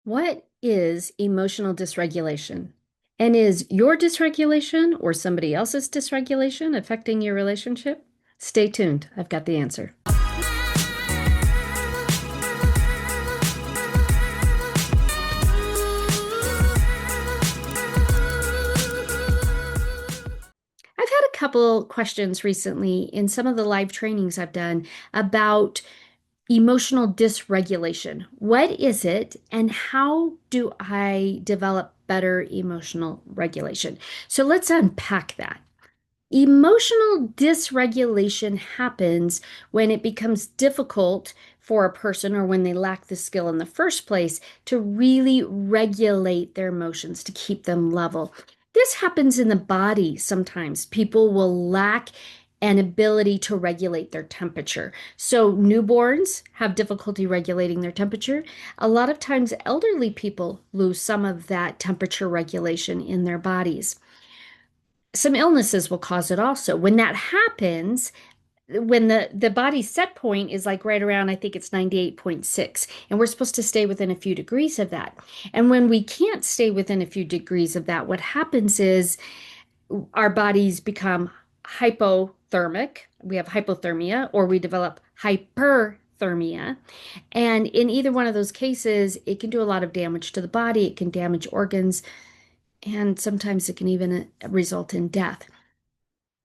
What is emotional dysregulation? And is your dysregulation or somebody else's dysregulation affecting your relationship? Stay tuned. I've got the answer. I've had a couple questions recently in some of the live trainings I've done about emotional dysregulation. What is it, and how do I develop better emotional regulation? So let's unpack that. Emotional dysregulation happens when it becomes difficult for a person or when they lack the skill in the first place to really regulate their emotions to keep them level. This happens in the body sometimes. People will lack an ability to regulate their temperature. So, newborns have difficulty regulating their temperature. A lot of times, elderly people lose some of that temperature regulation in their bodies. Some illnesses will cause it also. When that happens, when the body's set point is like right around, I think it's 98.6, and we're supposed to stay within a few degrees of that. And when we can't stay within a few degrees of that, what happens is our bodies become hypothermic. We have hypothermia, or we develop hyperthermia. And in either one of those cases, it can do a lot of damage to the body. It can damage organs, and sometimes it can even result in death.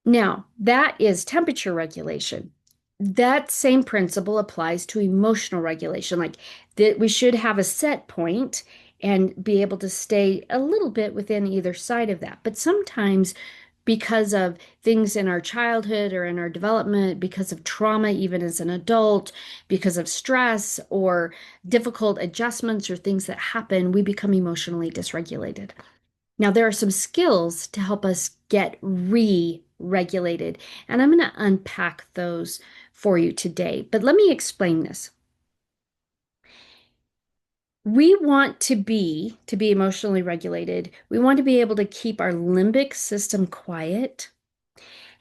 Now, that is temperature regulation. That same principle applies to emotional regulation. Like that, we should have a set point and be able to stay a little bit within either side of that. But sometimes, because of things in our childhood or in our development, because of trauma, even as an adult, because of stress or difficult adjustments or things that happen, we become emotionally dysregulated. Now, there are some skills to help us get re-regulated, and I'm going to unpack those for you today. But let me explain this. We want to be emotionally regulated. We want to be able to keep our limbic system quiet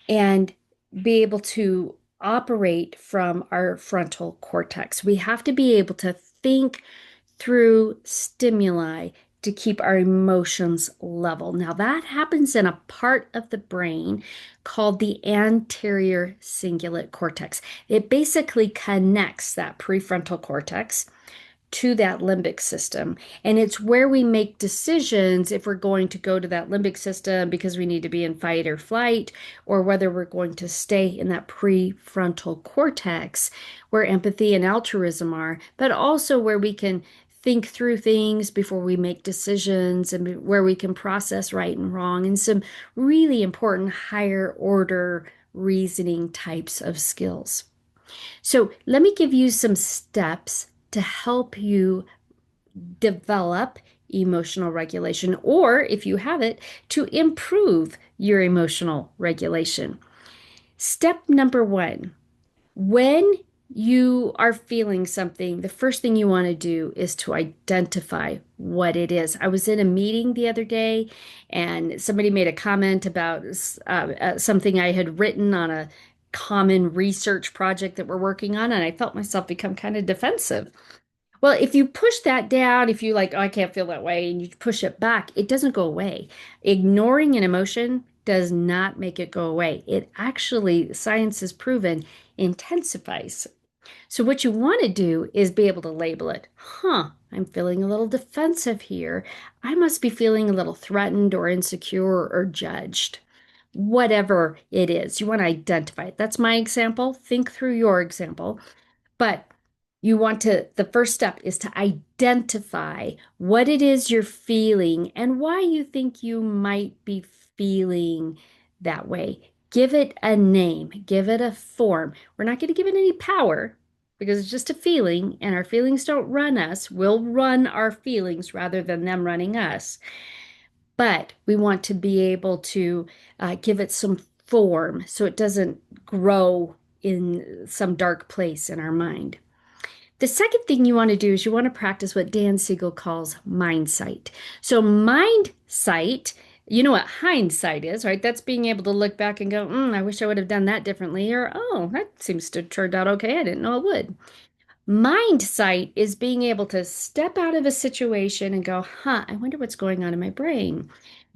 and be able to operate from our frontal cortex. We have to be able to think through stimuli to keep our emotions level. Now, that happens in a part of the brain called the anterior cingulate cortex. It basically connects that prefrontal cortex to that limbic system. And it's where we make decisions if we're going to go to that limbic system because we need to be in fight or flight, or whether we're going to stay in that prefrontal cortex where empathy and altruism are, but also where we can think through things before we make decisions and where we can process right and wrong and some really important higher order reasoning types of skills. So let me give you some steps to help you develop emotional regulation, or if you have it, to improve your emotional regulation. Step number one, when you are feeling something, the first thing you want to do is to identify what it is. I was in a meeting the other day and somebody made a comment about something I had written on a common research project that we're working on, and I felt myself become kind of defensive. Well, if you push that down, if you like, oh, I can't feel that way, and you push it back, it doesn't go away. Ignoring an emotion does not make it go away. It actually, science has proven, intensifies. So, what you want to do is be able to label it. I'm feeling a little defensive here. I must be feeling a little threatened or insecure or judged. Whatever it is, you want to identify it. That's my example. Think through your example. But the first step is to identify what it is you're feeling and why you think you might be feeling that way. Give it a name, give it a form. We're not going to give it any power because it's just a feeling, and our feelings don't run us. We'll run our feelings rather than them running us. But we want to be able to give it some form so it doesn't grow in some dark place in our mind. The second thing you want to do is you want to practice what Dan Siegel calls mindsight. So, mindsight, you know what hindsight is, right? That's being able to look back and go, I wish I would have done that differently, or, oh, that seems to have turned out okay. I didn't know it would. Mindsight is being able to step out of a situation and go, huh, I wonder what's going on in my brain.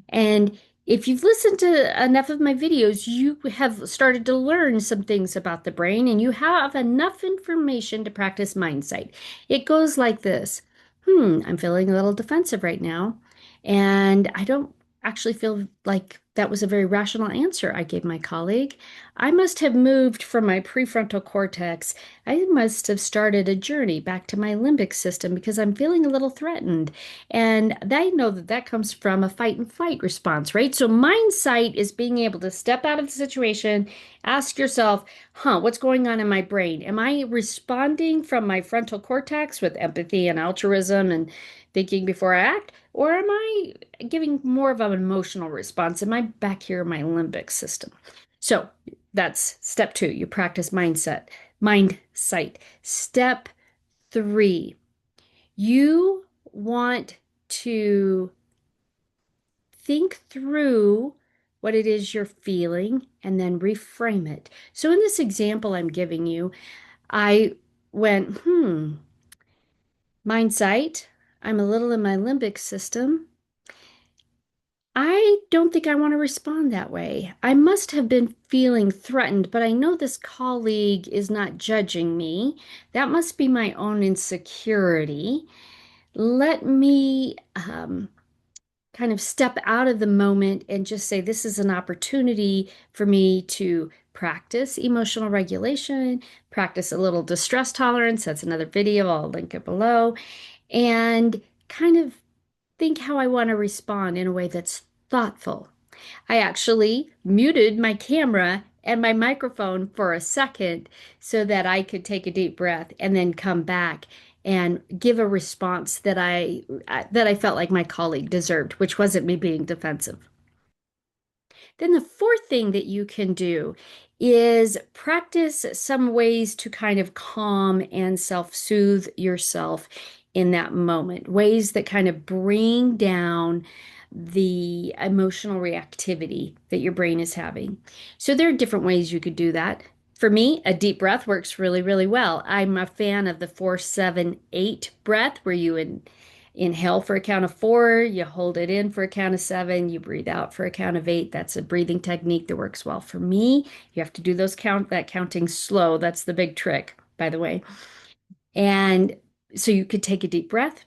And if you've listened to enough of my videos, you have started to learn some things about the brain and you have enough information to practice mindsight. It goes like this. I'm feeling a little defensive right now, and I don't actually feel like that was a very rational answer I gave my colleague. I must have moved from my prefrontal cortex. I must have started a journey back to my limbic system because I'm feeling a little threatened. And they know that that comes from a fight and flight response, right? So mindsight is being able to step out of the situation, ask yourself, what's going on in my brain? Am I responding from my frontal cortex with empathy and altruism and thinking before I act? Or am I giving more of an emotional response? Am I back here in my limbic system? So that's step two. You practice mindsight. Step three, you want to think through what it is you're feeling and then reframe it. So, in this example I'm giving you, I went, mindsight. I'm a little in my limbic system. I don't think I want to respond that way. I must have been feeling threatened, but I know this colleague is not judging me. That must be my own insecurity. Let me kind of step out of the moment and just say, this is an opportunity for me to practice emotional regulation, practice a little distress tolerance. That's another video. I'll link it below. And kind of think how I want to respond in a way that's thoughtful. I actually muted my camera and my microphone for a second so that I could take a deep breath and then come back and give a response that I felt like my colleague deserved, which wasn't me being defensive. Then the fourth thing that you can do is practice some ways to kind of calm and self-soothe yourself in that moment, ways that kind of bring down the emotional reactivity that your brain is having. So there are different ways you could do that. For me, a deep breath works really, really well. I'm a fan of the 4-7-8 breath where you inhale for a count of 4, you hold it in for a count of 7, you breathe out for a count of 8. That's a breathing technique that works well for me. You have to do that counting slow. That's the big trick, by the way. And so you could take a deep breath.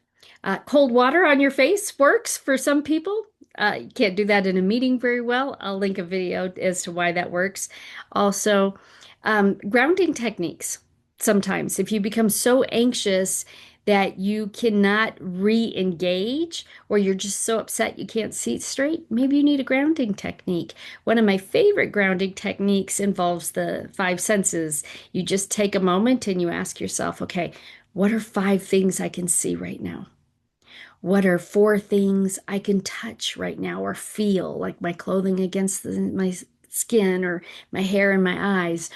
Cold water on your face works for some people. You can't do that in a meeting very well. I'll link a video as to why that works. Also, grounding techniques. Sometimes, if you become so anxious that you cannot re-engage or you're just so upset you can't see straight, maybe you need a grounding technique. One of my favorite grounding techniques involves the five senses. You just take a moment and you ask yourself, okay, what are 5 things I can see right now? What are 4 things I can touch right now or feel, like my clothing against my skin or my hair in my eyes?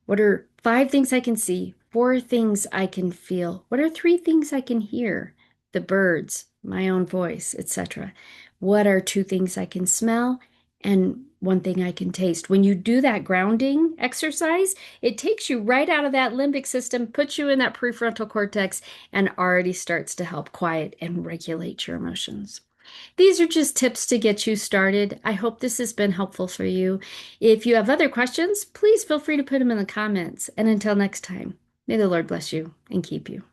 What are 5 things I can see? 4 things I can feel? What are 3 things I can hear? The birds, my own voice, etc. What are 2 things I can smell? And 1 thing I can taste. When you do that grounding exercise, it takes you right out of that limbic system, puts you in that prefrontal cortex, and already starts to help quiet and regulate your emotions. These are just tips to get you started. I hope this has been helpful for you. If you have other questions, please feel free to put them in the comments. And until next time, may the Lord bless you and keep you.